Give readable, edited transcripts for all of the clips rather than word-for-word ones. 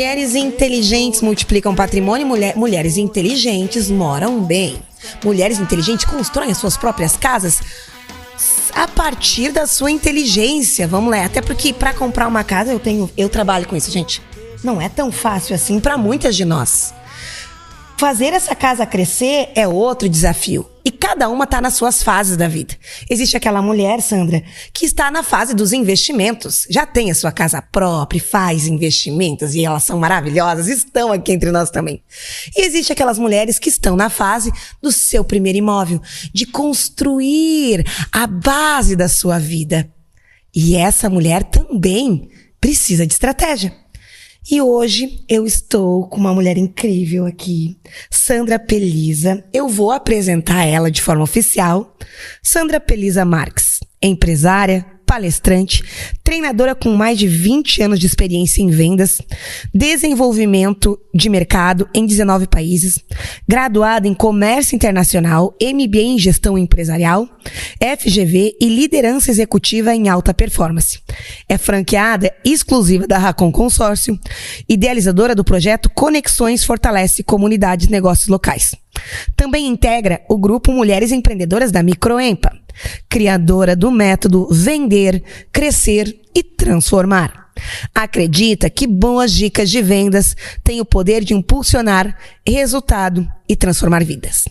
Mulheres inteligentes multiplicam patrimônio, mulheres inteligentes moram bem. Mulheres inteligentes constroem as suas próprias casas a partir da sua inteligência. Vamos lá, até porque para comprar uma casa eu trabalho com isso, gente. Não é tão fácil assim para muitas de nós. Fazer essa casa crescer é outro desafio. E cada uma está nas suas fases da vida. Existe aquela mulher, Sandra, que está na fase dos investimentos. Já tem a sua casa própria e faz investimentos. E elas são maravilhosas, estão aqui entre nós também. E existe aquelas mulheres que estão na fase do seu primeiro imóvel, de construir a base da sua vida. E essa mulher também precisa de estratégia. E hoje eu estou com uma mulher incrível aqui, Sandra Pelisa. Eu vou apresentar ela de forma oficial. Sandra Pelisa Marques, empresária, palestrante, treinadora com mais de 20 anos de experiência em vendas, desenvolvimento de mercado em 19 países, graduada em comércio internacional, MBA em gestão empresarial, FGV e liderança executiva em alta performance. É franqueada exclusiva da Racon Consórcio, idealizadora do projeto Conexões Fortalece Comunidades e Negócios Locais. Também integra o grupo Mulheres Empreendedoras da Microempa, criadora do método Vender, Crescer e Transformar. Acredita que boas dicas de vendas têm o poder de impulsionar resultado e transformar vidas.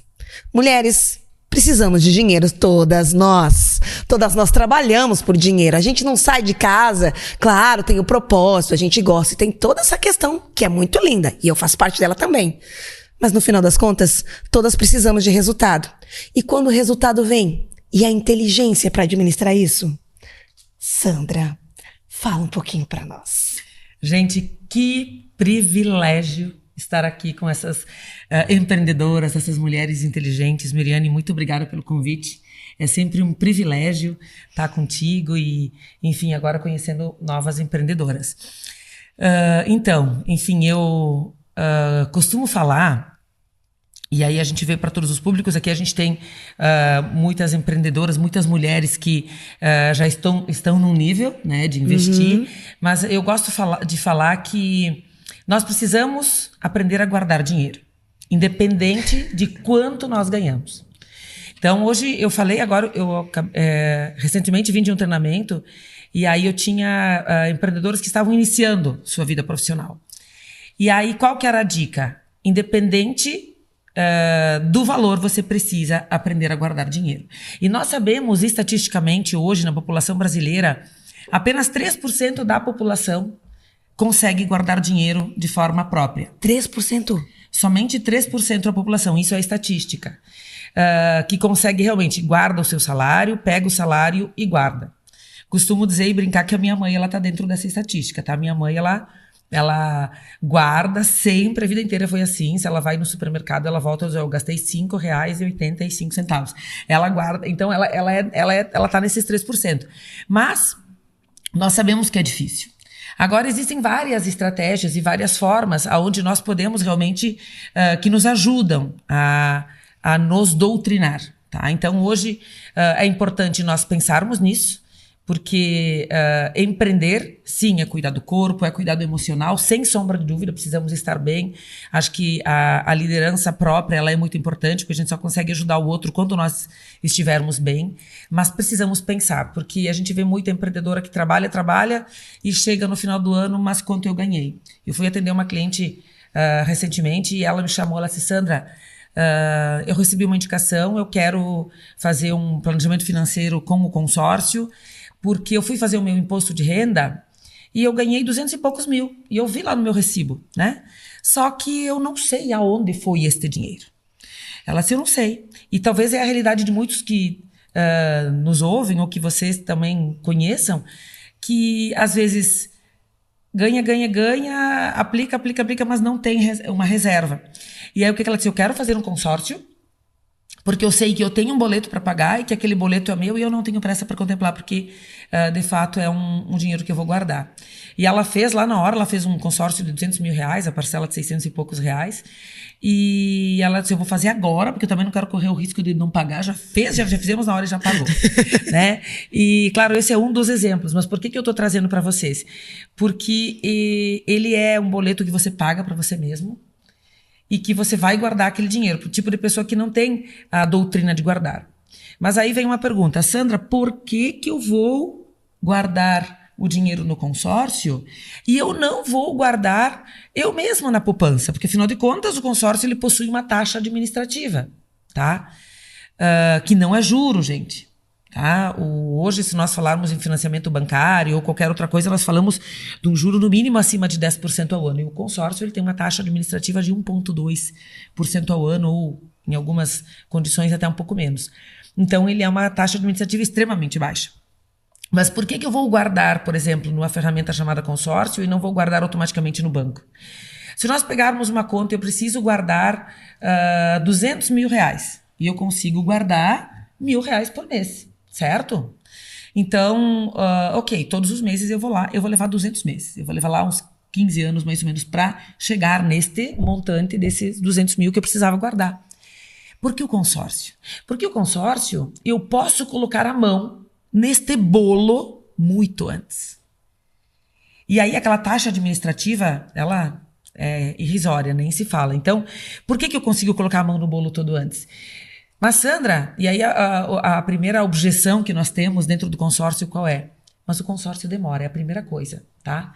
Mulheres, precisamos de dinheiro, todas nós. Todas nós trabalhamos por dinheiro. A gente não sai de casa, claro, tem o propósito, a gente gosta e tem toda essa questão que é muito linda e eu faço parte dela também. Mas no final das contas, todas precisamos de resultado. E quando o resultado vem, e a inteligência para administrar isso? Sandra, fala um pouquinho para nós. Gente, que privilégio estar aqui com essas empreendedoras, essas mulheres inteligentes. Miriane, muito obrigada pelo convite. É sempre um privilégio estar contigo e, enfim, agora conhecendo novas empreendedoras. Então, enfim, eu costumo falar. E aí a gente vê para todos os públicos, aqui a gente tem muitas empreendedoras, muitas mulheres que já estão num nível, né, de investir, mas eu gosto de falar que nós precisamos aprender a guardar dinheiro, independente de quanto nós ganhamos. Então hoje eu falei, agora eu recentemente vim de um treinamento e aí eu tinha empreendedores que estavam iniciando sua vida profissional. E aí qual que era a dica? Independente do valor, você precisa aprender a guardar dinheiro. E nós sabemos, estatisticamente, hoje, na população brasileira, apenas 3% da população consegue guardar dinheiro de forma própria. 3%? Somente 3% da população, isso é estatística. Que consegue realmente, guarda o seu salário, pega o salário e guarda. Costumo dizer e brincar que a minha mãe, ela tá dentro dessa estatística, tá? Minha mãe, ela guarda sempre, a vida inteira foi assim. Se ela vai no supermercado, ela volta e diz, eu gastei R$5,85. Ela guarda, então ela tá nesses 3%. Mas nós sabemos que é difícil. Agora existem várias estratégias e várias formas onde nós podemos realmente, que nos ajudam a nos doutrinar, tá? Então hoje é importante nós pensarmos nisso, porque empreender, sim, é cuidar do corpo, é cuidar do emocional, sem sombra de dúvida, precisamos estar bem. Acho que a liderança própria, ela é muito importante, porque a gente só consegue ajudar o outro quando nós estivermos bem, mas precisamos pensar, porque a gente vê muita empreendedora que trabalha e chega no final do ano, mas quanto eu ganhei? Eu fui atender uma cliente recentemente e ela me chamou, ela disse, Sandra, eu recebi uma indicação, eu quero fazer um planejamento financeiro com o consórcio, porque eu fui fazer o meu imposto de renda e eu ganhei 200 e poucos mil. E eu vi lá no meu recibo, né? Só que eu não sei aonde foi este dinheiro. Ela disse, eu não sei. E talvez é a realidade de muitos que nos ouvem ou que vocês também conheçam, que às vezes ganha, aplica, mas não tem uma reserva. E aí o que ela disse? Eu quero fazer um consórcio, Porque eu sei que eu tenho um boleto para pagar e que aquele boleto é meu e eu não tenho pressa para contemplar, porque de fato é um dinheiro que eu vou guardar. E ela fez lá na hora, ela fez um consórcio de R$200 mil, a parcela de 600 e poucos reais. E ela disse, eu vou fazer agora, porque eu também não quero correr o risco de não pagar. Já fizemos na hora e já pagou. Né? E claro, esse é um dos exemplos. Mas por que eu estou trazendo para vocês? Porque ele é um boleto que você paga para você mesmo. E que você vai guardar aquele dinheiro, para o tipo de pessoa que não tem a doutrina de guardar. Mas aí vem uma pergunta, Sandra, por que eu vou guardar o dinheiro no consórcio e eu não vou guardar eu mesma na poupança? Porque, afinal de contas, o consórcio ele possui uma taxa administrativa, tá? Que não é juro, gente. Tá? Hoje, se nós falarmos em financiamento bancário ou qualquer outra coisa, nós falamos de um juro no mínimo acima de 10% ao ano. E o consórcio ele tem uma taxa administrativa de 1,2% ao ano, ou em algumas condições até um pouco menos. Então, ele é uma taxa administrativa extremamente baixa. Mas por que eu vou guardar, por exemplo, numa ferramenta chamada consórcio e não vou guardar automaticamente no banco? Se nós pegarmos uma conta, eu preciso guardar R$200 mil e eu consigo guardar R$1.000 por mês. Certo? Então, ok, todos os meses eu vou levar 200 meses. Eu vou levar lá uns 15 anos, mais ou menos, para chegar neste montante desses 200 mil que eu precisava guardar. Por que o consórcio? Porque o consórcio, eu posso colocar a mão neste bolo muito antes. E aí, aquela taxa administrativa, ela é irrisória, nem se fala. Então, por que eu consigo colocar a mão no bolo todo antes? Mas, Sandra, e aí a primeira objeção que nós temos dentro do consórcio qual é? Mas o consórcio demora, é a primeira coisa, tá?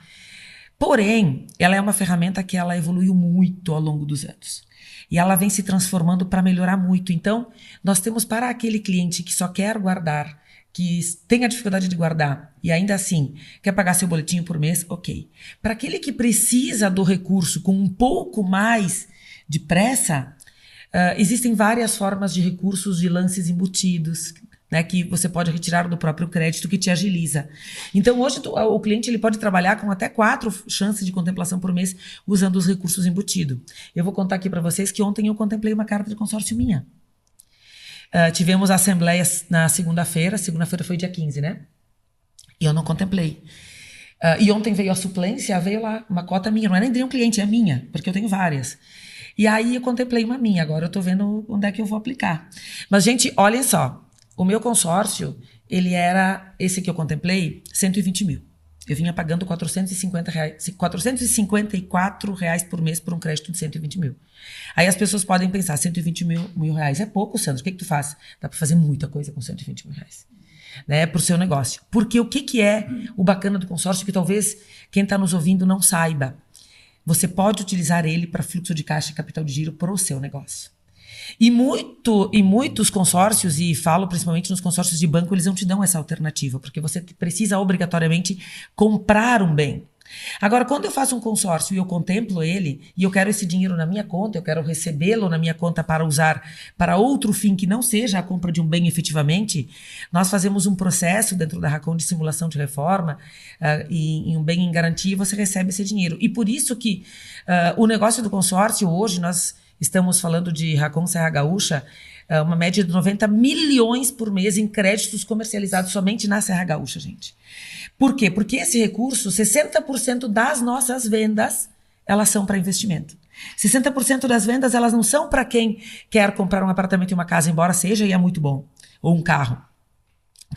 Porém, ela é uma ferramenta que ela evoluiu muito ao longo dos anos. E ela vem se transformando para melhorar muito. Então, nós temos para aquele cliente que só quer guardar, que tem a dificuldade de guardar e ainda assim quer pagar seu boletinho por mês, ok. Para aquele que precisa do recurso com um pouco mais de pressa, existem várias formas de recursos de lances embutidos, né, que você pode retirar do próprio crédito, que te agiliza. Então, hoje, o cliente ele pode trabalhar com até 4 chances de contemplação por mês usando os recursos embutidos. Eu vou contar aqui para vocês que ontem eu contemplei uma carta de consórcio minha. Tivemos a assembleia na segunda-feira foi dia 15, né? E eu não contemplei. E ontem veio a suplência, veio lá uma cota minha, não é nem de um cliente, é minha, porque eu tenho várias. E aí eu contemplei uma minha, agora eu tô vendo onde é que eu vou aplicar. Mas, gente, olhem só, o meu consórcio, ele era, esse que eu contemplei, 120 mil. Eu vinha pagando R$454 por mês por um crédito de 120 mil. Aí as pessoas podem pensar, 120 mil reais é pouco, Sandro, o que tu faz? Dá para fazer muita coisa com 120 mil reais. Né, pro seu negócio. Porque o que é o bacana do consórcio que talvez quem está nos ouvindo não saiba? Você pode utilizar ele para fluxo de caixa e capital de giro para o seu negócio. E muitos consórcios, e falo principalmente nos consórcios de banco, eles não te dão essa alternativa, porque você precisa obrigatoriamente comprar um bem. Agora, quando eu faço um consórcio e eu contemplo ele, e eu quero esse dinheiro na minha conta, eu quero recebê-lo na minha conta para usar para outro fim que não seja a compra de um bem efetivamente, nós fazemos um processo dentro da Racon de simulação de reforma e em um bem em garantia, você recebe esse dinheiro. E por isso que o negócio do consórcio, hoje nós estamos falando de Racon Serra Gaúcha, uma média de 90 milhões por mês em créditos comercializados somente na Serra Gaúcha, gente. Por quê? Porque esse recurso, 60% das nossas vendas, elas são para investimento. 60% das vendas, elas não são para quem quer comprar um apartamento e uma casa, embora seja e é muito bom, ou um carro.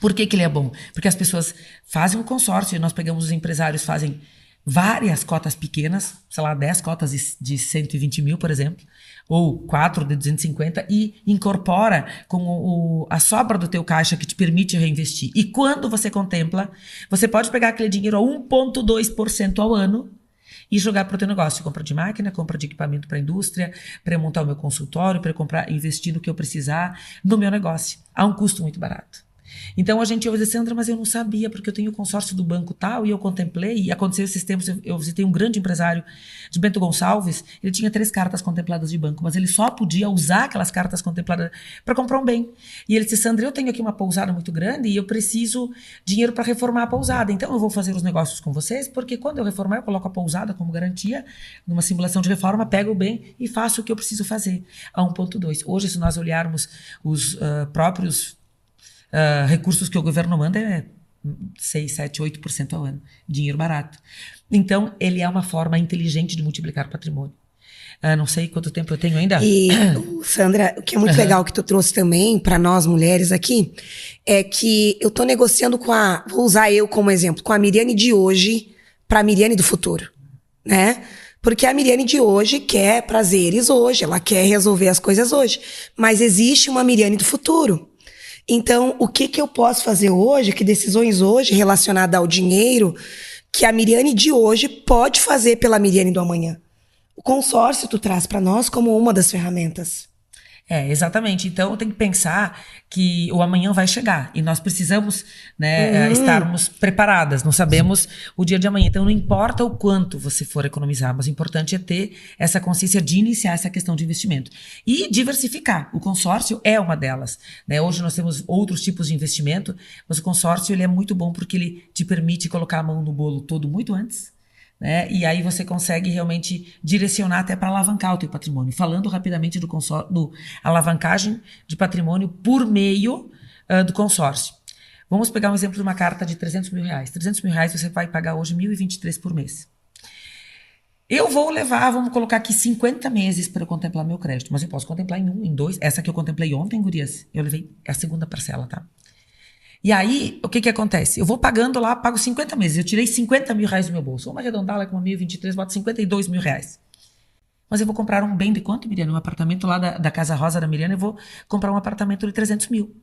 Por que ele é bom? Porque as pessoas fazem um consórcio, e nós pegamos os empresários, fazem várias cotas pequenas, sei lá, 10 cotas de 120 mil, por exemplo, ou 4 de 250 e incorpora com a sobra do teu caixa que te permite reinvestir. E quando você contempla, você pode pegar aquele dinheiro a 1,2% ao ano e jogar para o teu negócio. Compra de máquina, compra de equipamento para a indústria, para montar o meu consultório, para investir no que eu precisar no meu negócio. A um custo muito barato. Então a gente ouve dizer, Sandra, mas eu não sabia, porque eu tenho o consórcio do banco tal, e eu contemplei, e aconteceu esses tempos, eu visitei um grande empresário de Bento Gonçalves, ele tinha 3 cartas contempladas de banco, mas ele só podia usar aquelas cartas contempladas para comprar um bem. E ele disse, Sandra, eu tenho aqui uma pousada muito grande e eu preciso dinheiro para reformar a pousada, então eu vou fazer os negócios com vocês, porque quando eu reformar, eu coloco a pousada como garantia, numa simulação de reforma, pego o bem e faço o que eu preciso fazer. A 1.2. Hoje, se nós olharmos os próprios recursos que o governo manda, é 6, 7, 8% ao ano. Dinheiro barato. Então, ele é uma forma inteligente de multiplicar patrimônio. Não sei quanto tempo eu tenho ainda. E, Sandra, o que é muito legal que tu trouxe também para nós mulheres aqui, é que eu tô negociando vou usar eu como exemplo, com a Miriane de hoje para a Miriane do futuro, né? Porque a Miriane de hoje quer prazeres hoje, ela quer resolver as coisas hoje. Mas existe uma Miriane do futuro. Então, o que eu posso fazer hoje, que decisões hoje relacionadas ao dinheiro, que a Miriane de hoje pode fazer pela Miriane do amanhã? O consórcio tu traz para nós como uma das ferramentas. Exatamente. Então, tem que pensar que o amanhã vai chegar e nós precisamos, né, estarmos preparadas. Não sabemos o dia de amanhã. Então, não importa o quanto você for economizar, mas o importante é ter essa consciência de iniciar essa questão de investimento. E diversificar. O consórcio é uma delas, né? Hoje nós temos outros tipos de investimento, mas o consórcio ele é muito bom porque ele te permite colocar a mão no bolo todo muito antes, né? E aí você consegue realmente direcionar até para alavancar o teu patrimônio. Falando rapidamente do alavancagem de patrimônio por meio do consórcio. Vamos pegar um exemplo de uma carta de 300 mil reais. 300 mil reais você vai pagar hoje 1.023 por mês. Eu vou levar, vamos colocar aqui 50 meses para eu contemplar meu crédito. Mas eu posso contemplar em 1, em 2. Essa que eu contemplei ontem, gurias, eu levei a segunda parcela, tá? E aí, o que acontece? Eu vou pagando lá, pago 50 meses. Eu tirei 50 mil reais do meu bolso. Vamos arredondar lá com 1.023, boto 52 mil reais. Mas eu vou comprar um bem de quanto, Miriane? Um apartamento lá da Casa Rosa da Miriane, eu vou comprar um apartamento de 300 mil.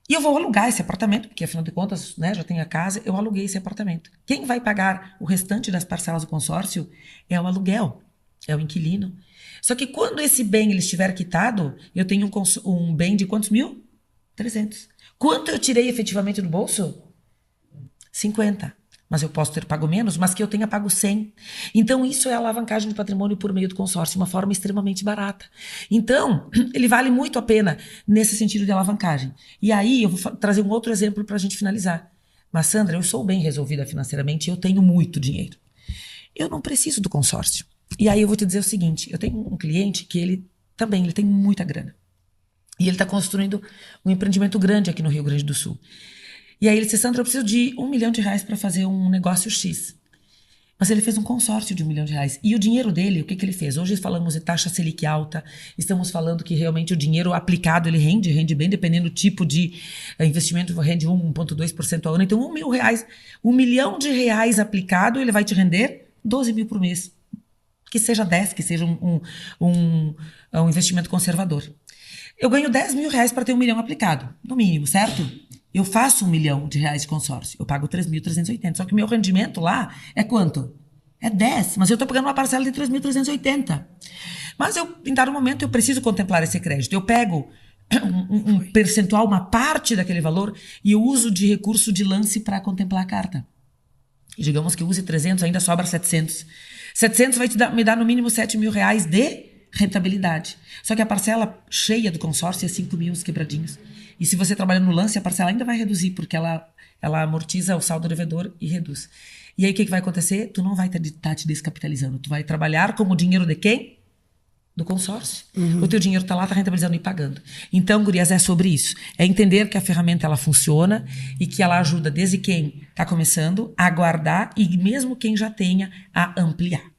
E eu vou alugar esse apartamento, porque afinal de contas, né, já tenho a casa, eu aluguei esse apartamento. Quem vai pagar o restante das parcelas do consórcio é o aluguel, é o inquilino. Só que quando esse bem ele estiver quitado, eu tenho um bem de quantos mil? 300. Quanto eu tirei efetivamente do bolso? 50. Mas eu posso ter pago menos, mas que eu tenha pago 100. Então, isso é alavancagem de patrimônio por meio do consórcio, uma forma extremamente barata. Então, ele vale muito a pena nesse sentido de alavancagem. E aí, eu vou trazer um outro exemplo para a gente finalizar. Mas, Sandra, eu sou bem resolvida financeiramente e eu tenho muito dinheiro. Eu não preciso do consórcio. E aí, eu vou te dizer o seguinte, eu tenho um cliente que ele tem muita grana. E ele está construindo um empreendimento grande aqui no Rio Grande do Sul. E aí ele disse, Sandra, eu preciso de R$1 milhão para fazer um negócio X. Mas ele fez um consórcio de R$1 milhão. E o dinheiro dele, o que ele fez? Hoje falamos de taxa Selic alta, estamos falando que realmente o dinheiro aplicado, ele rende bem, dependendo do tipo de investimento, rende 1,2% ao ano. Então, R$1 milhão aplicado, ele vai te render 12 mil por mês. Que seja 10, que seja um investimento conservador. Eu ganho 10 mil reais para ter R$1 milhão aplicado, no mínimo, certo? Eu faço R$1 milhão de consórcio, eu pago 3.380, só que meu rendimento lá é quanto? É 10, mas eu estou pagando uma parcela de 3.380. Mas em dado momento eu preciso contemplar esse crédito. Eu pego um percentual, uma parte daquele valor e eu uso de recurso de lance para contemplar a carta. E digamos que eu use 300, ainda sobra 700. 700 vai me dar no mínimo 7 mil reais de rentabilidade. Só que a parcela cheia do consórcio é 5 mil os quebradinhos. E se você trabalha no lance, a parcela ainda vai reduzir, porque ela amortiza o saldo devedor e reduz. E aí o que vai acontecer? Tu não vai estar te descapitalizando. Tu vai trabalhar como dinheiro de quem? Do consórcio. O teu dinheiro está lá, está rentabilizando e pagando. Então, gurias, é sobre isso. É entender que a ferramenta ela funciona e que ela ajuda desde quem está começando a guardar e mesmo quem já tenha a ampliar.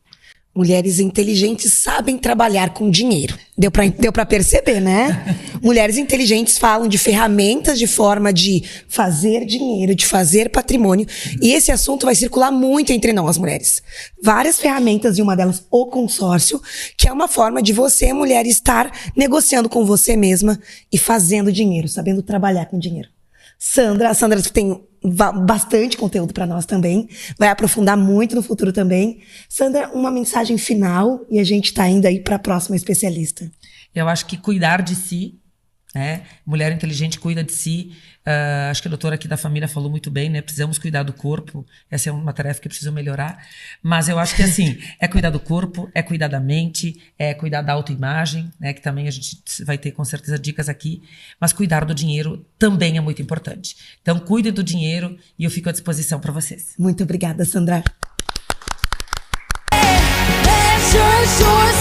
Mulheres inteligentes sabem trabalhar com dinheiro. Deu pra perceber, né? Mulheres inteligentes falam de ferramentas de forma de fazer dinheiro, de fazer patrimônio. E esse assunto vai circular muito entre nós, mulheres. Várias ferramentas, e uma delas o consórcio, que é uma forma de você, mulher, estar negociando com você mesma e fazendo dinheiro, sabendo trabalhar com dinheiro. A Sandra tem bastante conteúdo para nós também, vai aprofundar muito no futuro também. Sandra, uma mensagem final e a gente está indo aí para a próxima especialista. Eu acho que cuidar de si né? Mulher inteligente cuida de si. Acho que a doutora aqui da família falou muito bem, né? Precisamos cuidar do corpo. Essa é uma tarefa que precisa melhorar. Mas eu acho que, assim, é cuidar do corpo, é cuidar da mente, é cuidar da autoimagem, né? Que também a gente vai ter, com certeza, dicas aqui. Mas cuidar do dinheiro também é muito importante. Então, cuidem do dinheiro e eu fico à disposição para vocês. Muito obrigada, Sandra. Sure, sure.